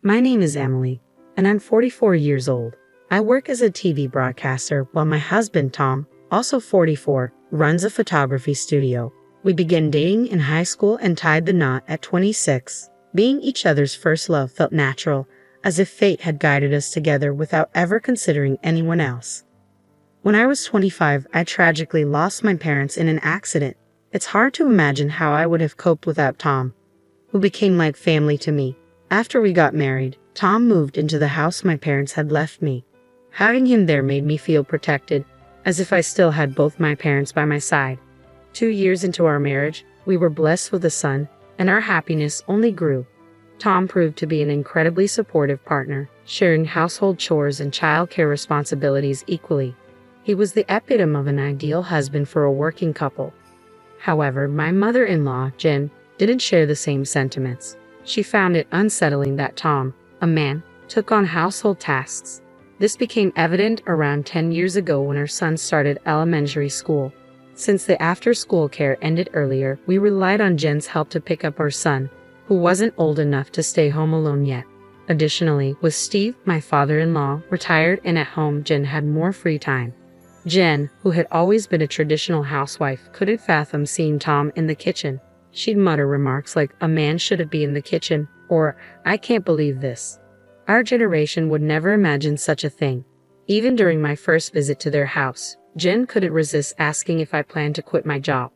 My name is Emily, and I'm 44 years old. I work as a TV broadcaster while my husband, Tom, also 44, runs a photography studio. We began dating in high school and tied the knot at 26. Being each other's first love felt natural, as if fate had guided us together without ever considering anyone else. When I was 25, I tragically lost my parents in an accident. It's hard to imagine how I would have coped without Tom, who became like family to me. After we got married, Tom moved into the house my parents had left me. Having him there made me feel protected, as if I still had both my parents by my side. 2 years into our marriage, we were blessed with a son, and our happiness only grew. Tom proved to be an incredibly supportive partner, sharing household chores and childcare responsibilities equally. He was the epitome of an ideal husband for a working couple. However, my mother-in-law, Jen, didn't share the same sentiments. She found it unsettling that Tom, a man, took on household tasks. This became evident around 10 years ago when our son started elementary school. Since the after-school care ended earlier, we relied on Jen's help to pick up our son, who wasn't old enough to stay home alone yet. Additionally, with Steve, my father-in-law, retired and at home, Jen had more free time. Jen, who had always been a traditional housewife, couldn't fathom seeing Tom in the kitchen. She'd mutter remarks like, "A man shouldn't be in the kitchen," or, "I can't believe this." Our generation would never imagine such a thing. Even during my first visit to their house, Jen couldn't resist asking if I planned to quit my job.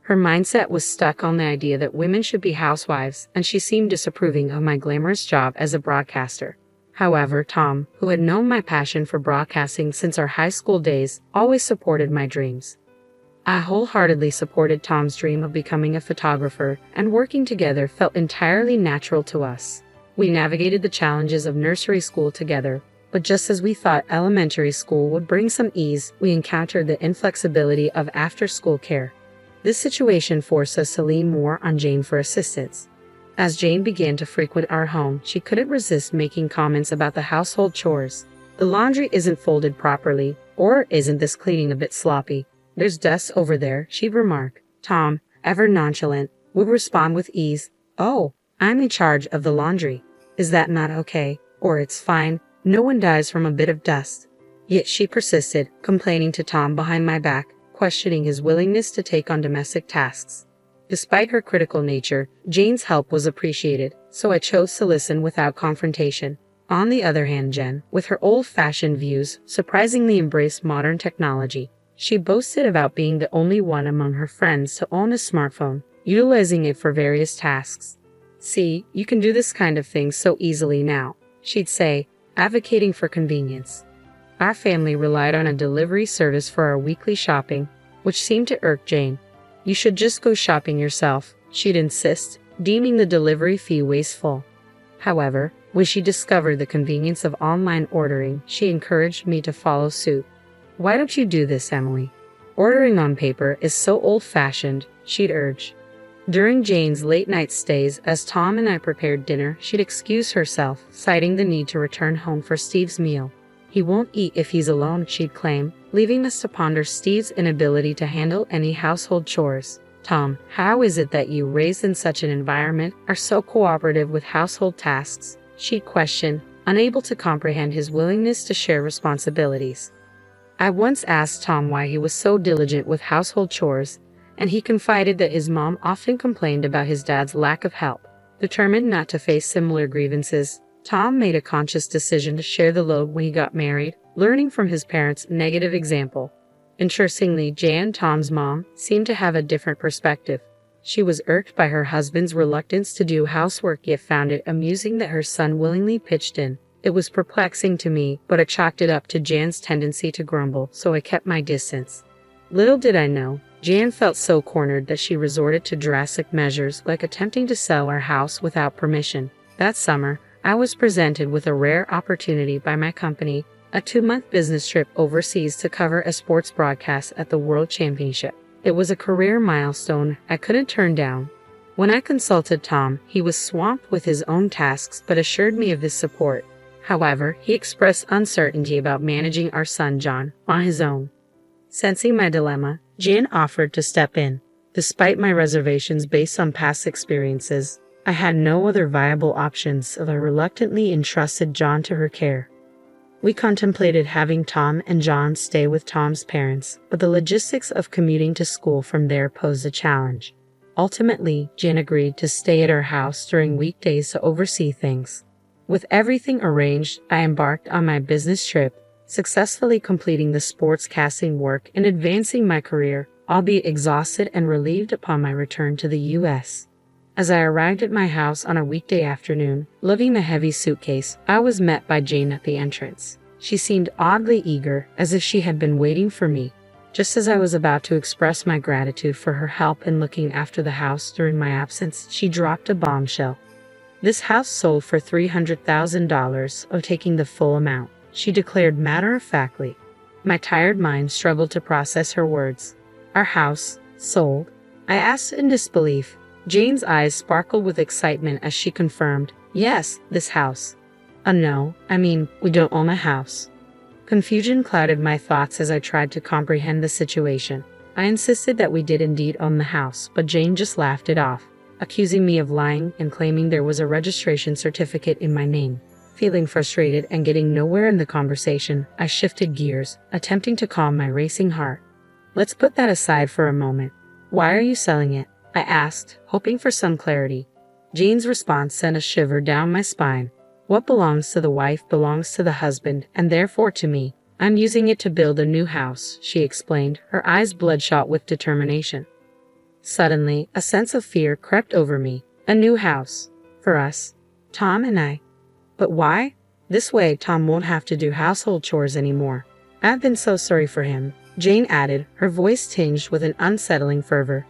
Her mindset was stuck on the idea that women should be housewives, and she seemed disapproving of my glamorous job as a broadcaster. However, Tom, who had known my passion for broadcasting since our high school days, always supported my dreams. I wholeheartedly supported Tom's dream of becoming a photographer, and working together felt entirely natural to us. We navigated the challenges of nursery school together, but just as we thought elementary school would bring some ease, we encountered the inflexibility of after-school care. This situation forced us to lean more on Jane for assistance. As Jane began to frequent our home, she couldn't resist making comments about the household chores. "The laundry isn't folded properly," or "Isn't this cleaning a bit sloppy? There's dust over there," she'd remark. Tom, ever nonchalant, would respond with ease, "Oh, I'm in charge of the laundry. Is that not okay?" Or, "It's fine. No one dies from a bit of dust." Yet she persisted, complaining to Tom behind my back, questioning his willingness to take on domestic tasks. Despite her critical nature, Jane's help was appreciated, so I chose to listen without confrontation. On the other hand, Jen, with her old-fashioned views, surprisingly embraced modern technology. She boasted about being the only one among her friends to own a smartphone, utilizing it for various tasks. "See, you can do this kind of thing so easily now," she'd say, advocating for convenience. Our family relied on a delivery service for our weekly shopping, which seemed to irk Jane. "You should just go shopping yourself," she'd insist, deeming the delivery fee wasteful. However, when she discovered the convenience of online ordering, she encouraged me to follow suit. "Why don't you do this, Emily? Ordering on paper is so old-fashioned," she'd urge. During Jane's late-night stays, as Tom and I prepared dinner, she'd excuse herself, citing the need to return home for Steve's meal. "He won't eat if he's alone," she'd claim, leaving us to ponder Steve's inability to handle any household chores. "Tom, how is it that you, raised in such an environment, are so cooperative with household tasks?" she'd question, unable to comprehend his willingness to share responsibilities. I once asked Tom why he was so diligent with household chores, and he confided that his mom often complained about his dad's lack of help. Determined not to face similar grievances, Tom made a conscious decision to share the load when he got married, learning from his parents' negative example. Interestingly, Jan, Tom's mom, seemed to have a different perspective. She was irked by her husband's reluctance to do housework, yet found it amusing that her son willingly pitched in. It was perplexing to me, but I chalked it up to Jan's tendency to grumble, so I kept my distance. Little did I know, Jan felt so cornered that she resorted to drastic measures like attempting to sell our house without permission. That summer, I was presented with a rare opportunity by my company, a 2-month business trip overseas to cover a sports broadcast at the World Championship. It was a career milestone I couldn't turn down. When I consulted Tom, he was swamped with his own tasks but assured me of his support. However, he expressed uncertainty about managing our son John on his own. Sensing my dilemma, Jan offered to step in. Despite my reservations based on past experiences, I had no other viable options, so I reluctantly entrusted John to her care. We contemplated having Tom and John stay with Tom's parents, but the logistics of commuting to school from there posed a challenge. Ultimately, Jen agreed to stay at our house during weekdays to oversee things. With everything arranged, I embarked on my business trip, successfully completing the sportscasting work and advancing my career, albeit exhausted and relieved upon my return to the U.S. As I arrived at my house on a weekday afternoon, lugging a heavy suitcase, I was met by Jane at the entrance. She seemed oddly eager, as if she had been waiting for me. Just as I was about to express my gratitude for her help in looking after the house during my absence, she dropped a bombshell. "This house sold for $300,000, of taking the full amount," she declared matter-of-factly. My tired mind struggled to process her words. "Our house sold?" I asked in disbelief. Jane's eyes sparkled with excitement as she confirmed, "Yes, this house." No, we don't own a house." Confusion clouded my thoughts as I tried to comprehend the situation. I insisted that we did indeed own the house, but Jane just laughed it off, accusing me of lying and claiming there was a registration certificate in my name. Feeling frustrated and getting nowhere in the conversation, I shifted gears, attempting to calm my racing heart. "Let's put that aside for a moment. Why are you selling it?" I asked, hoping for some clarity. Jane's response sent a shiver down my spine. "What belongs to the wife belongs to the husband, and therefore to me. I'm using it to build a new house," she explained, her eyes bloodshot with determination. Suddenly, a sense of fear crept over me. A new house. For us. Tom and I. But why? This way, Tom won't have to do household chores anymore. "I've been so sorry for him," Jane added, her voice tinged with an unsettling fervor.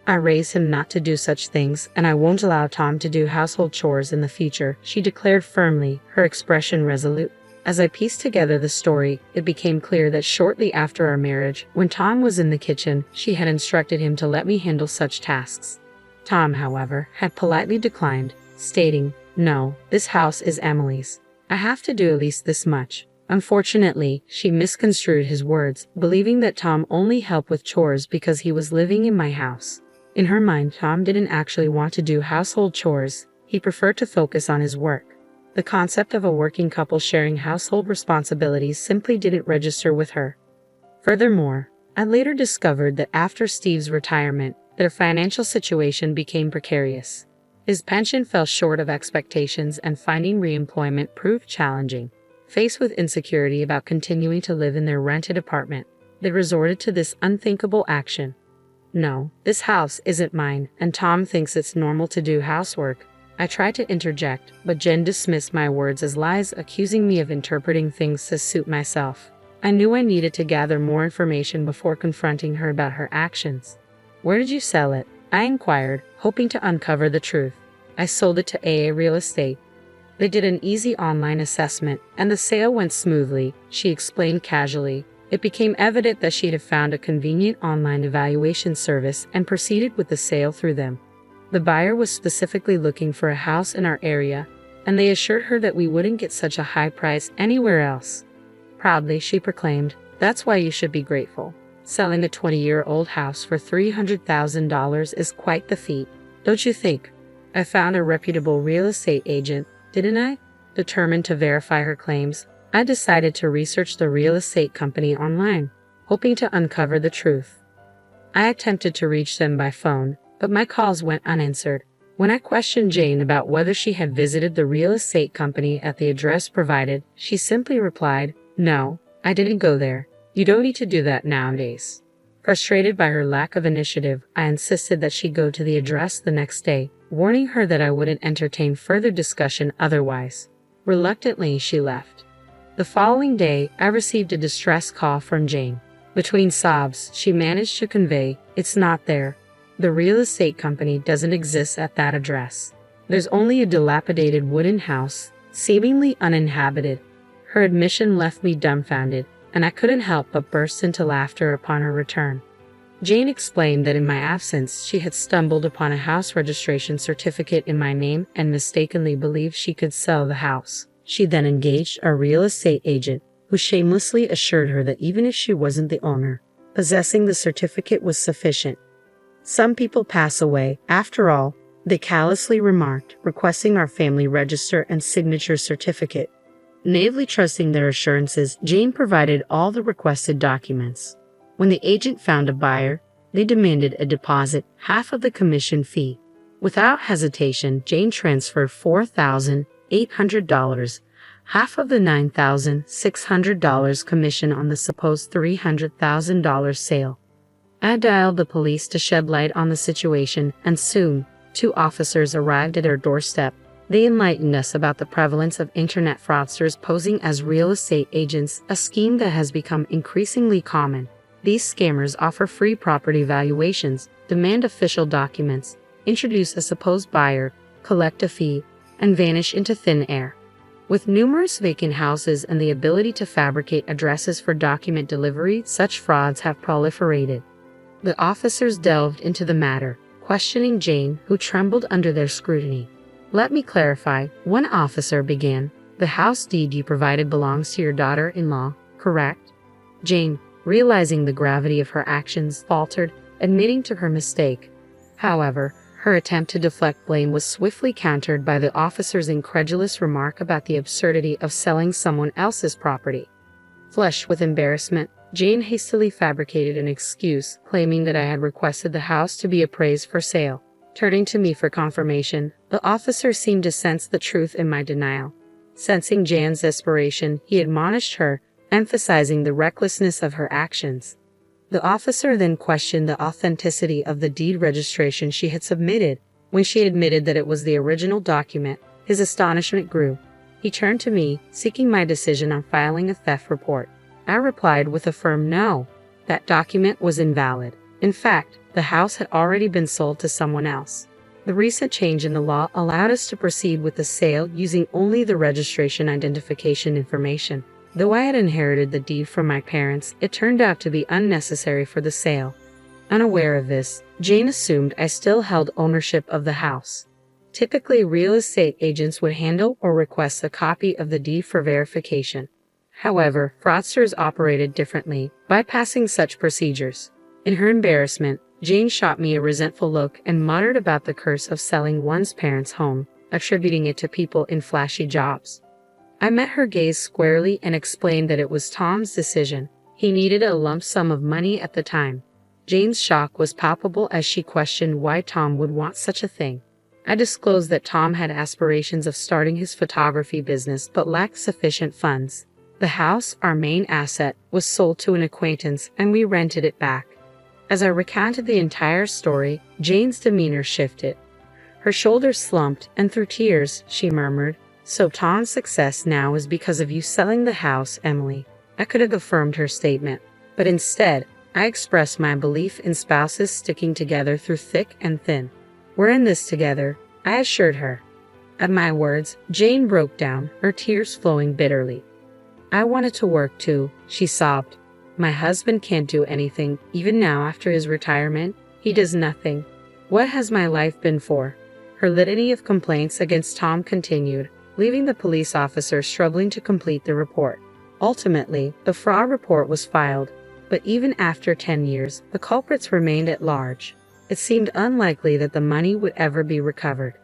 "I raised him not to do such things, and I won't allow Tom to do household chores in the future," she declared firmly, her expression resolute. As I pieced together the story, it became clear that shortly after our marriage, when Tom was in the kitchen, she had instructed him to let me handle such tasks. Tom, however, had politely declined, stating, "No, this house is Emily's. I have to do at least this much." Unfortunately, she misconstrued his words, believing that Tom only helped with chores because he was living in my house. In her mind, Tom didn't actually want to do household chores. He preferred to focus on his work. The concept of a working couple sharing household responsibilities simply didn't register with her. Furthermore, I later discovered that after Steve's retirement, their financial situation became precarious. His pension fell short of expectations, and finding re-employment proved challenging. Faced with insecurity about continuing to live in their rented apartment, they resorted to this unthinkable action. "No, this house isn't mine, and Tom thinks it's normal to do housework." I tried to interject, but Jen dismissed my words as lies, accusing me of interpreting things to suit myself. I knew I needed to gather more information before confronting her about her actions. "Where did you sell it?" I inquired, hoping to uncover the truth. "I sold it to AA Real Estate. They did an easy online assessment, and the sale went smoothly," she explained casually. It became evident that she had found a convenient online evaluation service and proceeded with the sale through them. The buyer was specifically looking for a house in our area, and they assured her that we wouldn't get such a high price anywhere else. Proudly, she proclaimed, "That's why you should be grateful. Selling a 20-year-old house for $300,000 is quite the feat, don't you think?" I found a reputable real estate agent, didn't I? Determined to verify her claims, I decided to research the real estate company online, hoping to uncover the truth. I attempted to reach them by phone, but my calls went unanswered. When I questioned Jane about whether she had visited the real estate company at the address provided, she simply replied, "No, I didn't go there. You don't need to do that nowadays." Frustrated by her lack of initiative, I insisted that she go to the address the next day, warning her that I wouldn't entertain further discussion otherwise. Reluctantly, she left. The following day, I received a distress call from Jane. Between sobs, she managed to convey, "It's not there. The real estate company doesn't exist at that address. There's only a dilapidated wooden house, seemingly uninhabited." Her admission left me dumbfounded, and I couldn't help but burst into laughter upon her return. Jane explained that in my absence, she had stumbled upon a house registration certificate in my name and mistakenly believed she could sell the house. She then engaged a real estate agent, who shamelessly assured her that even if she wasn't the owner, possessing the certificate was sufficient. Some people pass away, after all. they callously remarked, requesting our family register and signature certificate. Naively trusting their assurances, Jane provided all the requested documents. When the agent found a buyer, they demanded a deposit, half of the commission fee. Without hesitation, Jane transferred $4,800, half of the $9,600 commission on the supposed $300,000 sale. I dialed the police to shed light on the situation, and soon, 2 officers arrived at our doorstep. They enlightened us about the prevalence of internet fraudsters posing as real estate agents, a scheme that has become increasingly common. These scammers offer free property valuations, demand official documents, introduce a supposed buyer, collect a fee, and vanish into thin air. With numerous vacant houses and the ability to fabricate addresses for document delivery, such frauds have proliferated. The officers delved into the matter, questioning Jane, who trembled under their scrutiny. "Let me clarify," one officer began. "The house deed you provided belongs to your daughter-in-law, correct?" Jane, realizing the gravity of her actions, faltered, admitting to her mistake. However, her attempt to deflect blame was swiftly countered by the officer's incredulous remark about the absurdity of selling someone else's property. Flushed with embarrassment, Jane hastily fabricated an excuse, claiming that I had requested the house to be appraised for sale. Turning to me for confirmation, the officer seemed to sense the truth in my denial. Sensing Jane's desperation, he admonished her, emphasizing the recklessness of her actions. The officer then questioned the authenticity of the deed registration she had submitted. When she admitted that it was the original document, his astonishment grew. He turned to me, seeking my decision on filing a theft report. I replied with a firm no. That document was invalid. In fact, the house had already been sold to someone else. The recent change in the law allowed us to proceed with the sale using only the registration identification information. Though I had inherited the deed from my parents, it turned out to be unnecessary for the sale. Unaware of this, Jane assumed I still held ownership of the house. Typically, real estate agents would handle or request a copy of the deed for verification. However, fraudsters operated differently, bypassing such procedures. In her embarrassment, Jane shot me a resentful look and muttered about the curse of selling one's parents' home, attributing it to people in flashy jobs. I met her gaze squarely and explained that it was Tom's decision. He needed a lump sum of money at the time. Jane's shock was palpable as she questioned why Tom would want such a thing. I disclosed that Tom had aspirations of starting his photography business but lacked sufficient funds. The house, our main asset, was sold to an acquaintance and we rented it back. As I recounted the entire story, Jane's demeanor shifted. Her shoulders slumped, and through tears, she murmured, "So Tom's success now is because of you selling the house, Emily." I could have affirmed her statement, but instead, I expressed my belief in spouses sticking together through thick and thin. "We're in this together," I assured her. At my words, Jane broke down, her tears flowing bitterly. "I wanted to work too," she sobbed. "My husband can't do anything, even now after his retirement. He does nothing. What has my life been for?" Her litany of complaints against Tom continued, leaving the police officer struggling to complete the report. Ultimately, the fraud report was filed, but even after 10 years, the culprits remained at large. It seemed unlikely that the money would ever be recovered.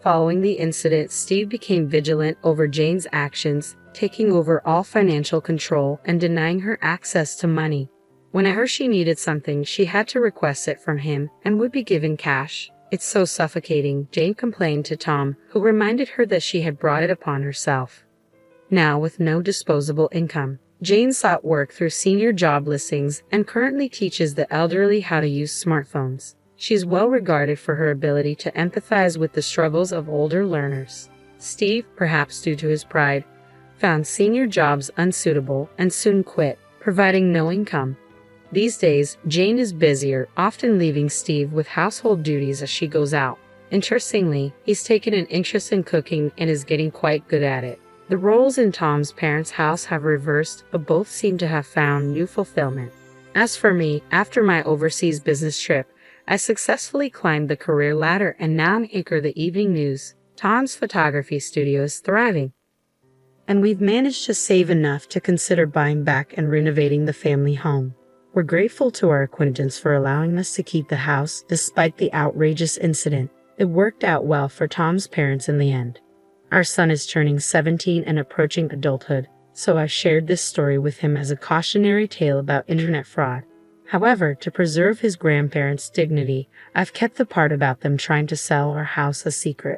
Following the incident, Steve became vigilant over Jane's actions, taking over all financial control and denying her access to money. Whenever she needed something, she had to request it from him and would be given cash. "It's so suffocating," Jane complained to Tom, who reminded her that she had brought it upon herself. Now, with no disposable income, Jane sought work through senior job listings and currently teaches the elderly how to use smartphones. She is well regarded for her ability to empathize with the struggles of older learners. Steve, perhaps due to his pride, found senior jobs unsuitable and soon quit, providing no income. These days, Jane is busier, often leaving Steve with household duties as she goes out. Interestingly, he's taken an interest in cooking and is getting quite good at it. The roles in Tom's parents' house have reversed, but both seem to have found new fulfillment. As for me, after my overseas business trip, I successfully climbed the career ladder and now anchor the evening news. Tom's photography studio is thriving. And we've managed to save enough to consider buying back and renovating the family home. We're grateful to our acquaintance for allowing us to keep the house despite the outrageous incident. It worked out well for Tom's parents in the end. Our son is turning 17 and approaching adulthood, so I shared this story with him as a cautionary tale about internet fraud. However, to preserve his grandparents' dignity, I've kept the part about them trying to sell our house a secret.